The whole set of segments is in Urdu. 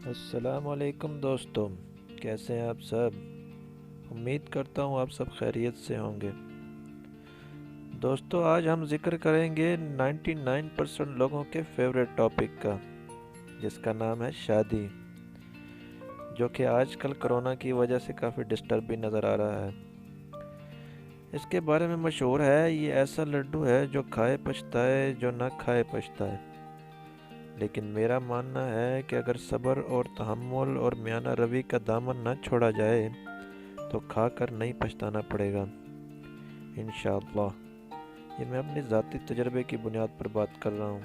السلام علیکم دوستوں، کیسے ہیں آپ سب؟ امید کرتا ہوں آپ سب خیریت سے ہوں گے۔ دوستوں، آج ہم ذکر کریں گے 99% لوگوں کے فیوریٹ ٹاپک کا، جس کا نام ہے شادی، جو کہ آج کل کرونا کی وجہ سے کافی ڈسٹرب بھی نظر آ رہا ہے۔ اس کے بارے میں مشہور ہے، یہ ایسا لڈو ہے جو کھائے پچھتائے، جو نہ کھائے پچھتائے۔ لیکن میرا ماننا ہے کہ اگر صبر اور تحمل اور میانہ روی کا دامن نہ چھوڑا جائے تو کھا کر نہیں پچھتانا پڑے گا انشاءاللہ۔ یہ میں اپنی ذاتی تجربے کی بنیاد پر بات کر رہا ہوں۔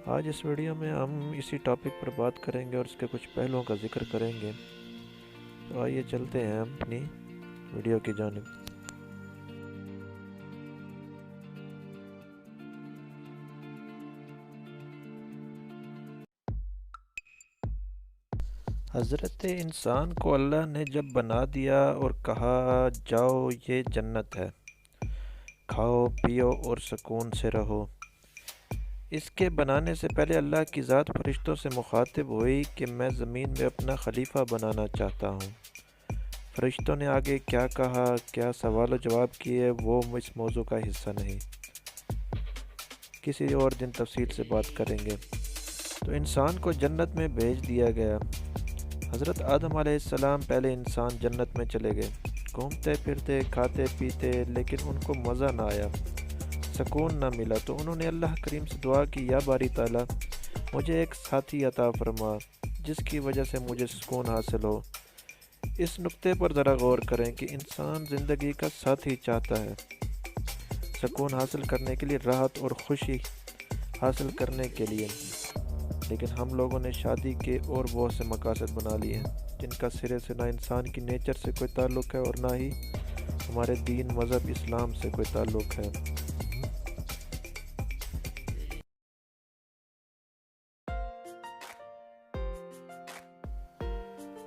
آج اس ویڈیو میں ہم اسی ٹاپک پر بات کریں گے اور اس کے کچھ پہلوؤں کا ذکر کریں گے۔ تو آئیے چلتے ہیں اپنی ویڈیو کی جانب۔ حضرت انسان کو اللہ نے جب بنا دیا اور کہا جاؤ یہ جنت ہے، کھاؤ پیو اور سکون سے رہو، اس کے بنانے سے پہلے اللہ کی ذات فرشتوں سے مخاطب ہوئی کہ میں زمین میں اپنا خلیفہ بنانا چاہتا ہوں۔ فرشتوں نے آگے کیا کہا، کیا سوال و جواب کیے، وہ اس موضوع کا حصہ نہیں، کسی اور دن تفصیل سے بات کریں گے۔ تو انسان کو جنت میں بھیج دیا گیا۔ حضرت آدم علیہ السلام پہلے انسان جنت میں چلے گئے، گھومتے پھرتے کھاتے پیتے، لیکن ان کو مزہ نہ آیا، سکون نہ ملا، تو انہوں نے اللہ کریم سے دعا کی، یا باری تعالیٰ مجھے ایک ساتھی عطا فرما جس کی وجہ سے مجھے سکون حاصل ہو۔ اس نقطے پر ذرا غور کریں کہ انسان زندگی کا ساتھی چاہتا ہے، سکون حاصل کرنے کے لیے، راحت اور خوشی حاصل کرنے کے لیے، لیکن ہم لوگوں نے شادی کے اور بہت سے مقاصد بنا لیے ہیں جن کا سرے سے نہ انسان کی نیچر سے کوئی تعلق ہے اور نہ ہی ہمارے دین مذہب اسلام سے کوئی تعلق ہے۔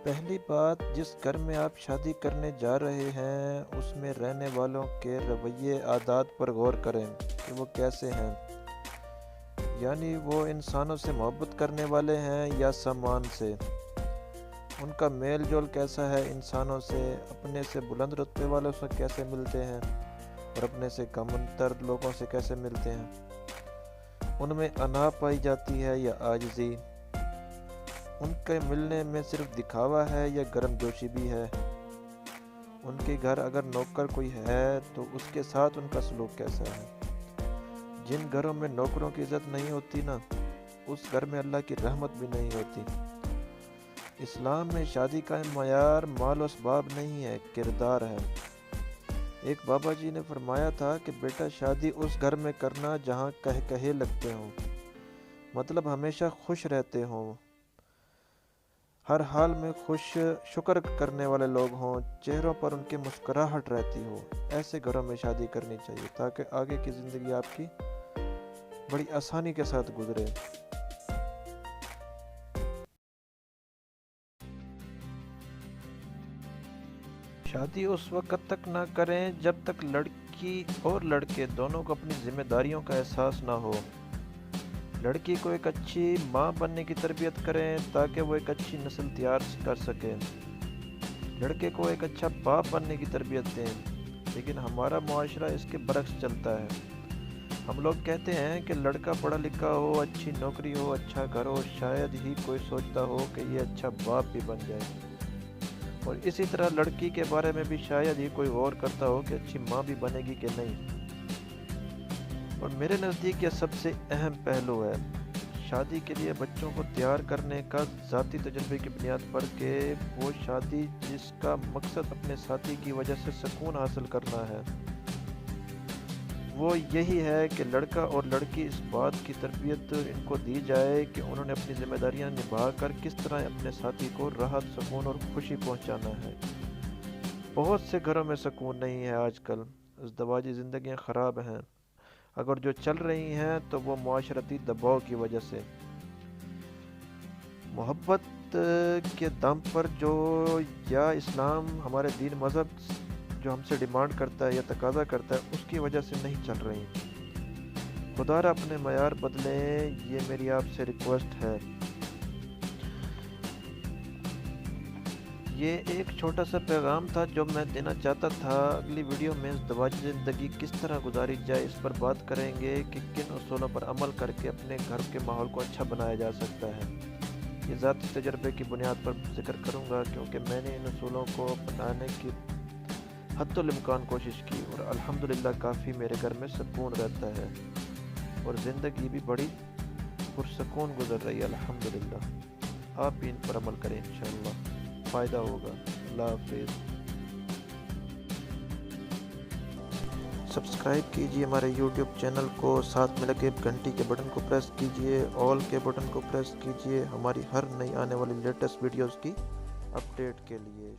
پہلی بات، جس گھر میں آپ شادی کرنے جا رہے ہیں اس میں رہنے والوں کے رویے عادات پر غور کریں کہ وہ کیسے ہیں، یعنی وہ انسانوں سے محبت کرنے والے ہیں یا سامان سے، ان کا میل جول کیسا ہے انسانوں سے، اپنے سے بلند رتبے والوں سے کیسے ملتے ہیں اور اپنے سے کم تر لوگوں سے کیسے ملتے ہیں، ان میں انا پائی جاتی ہے یا عاجزی، ان کے ملنے میں صرف دکھاوا ہے یا گرم جوشی بھی ہے، ان کے گھر اگر نوکر کوئی ہے تو اس کے ساتھ ان کا سلوک کیسا ہے۔ جن گھروں میں نوکروں کی عزت نہیں ہوتی نا، اس گھر میں اللہ کی رحمت بھی نہیں ہوتی۔ اسلام میں شادی کا معیار مال و اسباب نہیں ہے، کردار ہے۔ ایک بابا جی نے فرمایا تھا کہ بیٹا شادی اس گھر میں کرنا جہاں کہے لگتے ہوں، مطلب ہمیشہ خوش رہتے ہوں، ہر حال میں شکر کرنے والے لوگ ہوں، چہروں پر ان کی مسکراہٹ رہتی ہو، ایسے گھروں میں شادی کرنی چاہیے تاکہ آگے کی زندگی آپ کی بڑی آسانی کے ساتھ گزرے۔ شادی اس وقت تک نہ کریں جب تک لڑکی اور لڑکے دونوں کو اپنی ذمہ داریوں کا احساس نہ ہو۔ لڑکی کو ایک اچھی ماں بننے کی تربیت کریں تاکہ وہ ایک اچھی نسل تیار کر سکیں، لڑکے کو ایک اچھا باپ بننے کی تربیت دیں، لیکن ہمارا معاشرہ اس کے برعکس چلتا ہے۔ ہم لوگ کہتے ہیں کہ لڑکا پڑھا لکھا ہو، اچھی نوکری ہو، اچھا گھر ہو، شاید ہی کوئی سوچتا ہو کہ یہ اچھا باپ بھی بن جائے، اور اسی طرح لڑکی کے بارے میں بھی شاید ہی کوئی غور کرتا ہو کہ اچھی ماں بھی بنے گی کہ نہیں۔ اور میرے نزدیک یہ سب سے اہم پہلو ہے شادی کے لیے بچوں کو تیار کرنے کا، ذاتی تجربے کی بنیاد پر، کہ وہ شادی جس کا مقصد اپنے ساتھی کی وجہ سے سکون حاصل کرنا ہے، وہ یہی ہے کہ لڑکا اور لڑکی اس بات کی تربیت ان کو دی جائے کہ انہوں نے اپنی ذمہ داریاں نبھا کر کس طرح اپنے ساتھی کو راحت، سکون اور خوشی پہنچانا ہے۔ بہت سے گھروں میں سکون نہیں ہے آج کل، ازدواجی زندگیاں خراب ہیں، اگر جو چل رہی ہیں تو وہ معاشرتی دباؤ کی وجہ سے۔ محبت کے دم پر جو، یا اسلام ہمارے دین مذہب جو ہم سے ڈیمانڈ کرتا ہے یا تقاضا کرتا ہے، اس کی وجہ سے نہیں چل رہی۔ خدا را اپنے معیار بدلیں، یہ میری آپ سے ریکویسٹ ہے۔ یہ ایک چھوٹا سا پیغام تھا جو میں دینا چاہتا تھا۔ اگلی ویڈیو میں ازدواجی زندگی کس طرح گزاری جائے اس پر بات کریں گے کہ کن اصولوں پر عمل کر کے اپنے گھر کے ماحول کو اچھا بنایا جا سکتا ہے۔ یہ ذاتی تجربے کی بنیاد پر ذکر کروں گا کیونکہ میں نے ان اصولوں کو اپنانے کی حد الامکان کوشش کی اور الحمدللہ کافی میرے گھر میں سکون رہتا ہے اور زندگی بھی بڑی پرسکون گزر رہی ہے الحمدللہ۔ آپ بھی ان پر عمل کریں، انشاءاللہ فائدہ ہوگا۔ اللہ حافظ۔ سبسکرائب کیجئے ہمارے یوٹیوب چینل کو، ساتھ میں لگے گھنٹی کے بٹن کو پریس کیجئے، آل کے بٹن کو پریس کیجئے ہماری ہر نئی آنے والی لیٹسٹ ویڈیوز کی اپڈیٹ کے لیے۔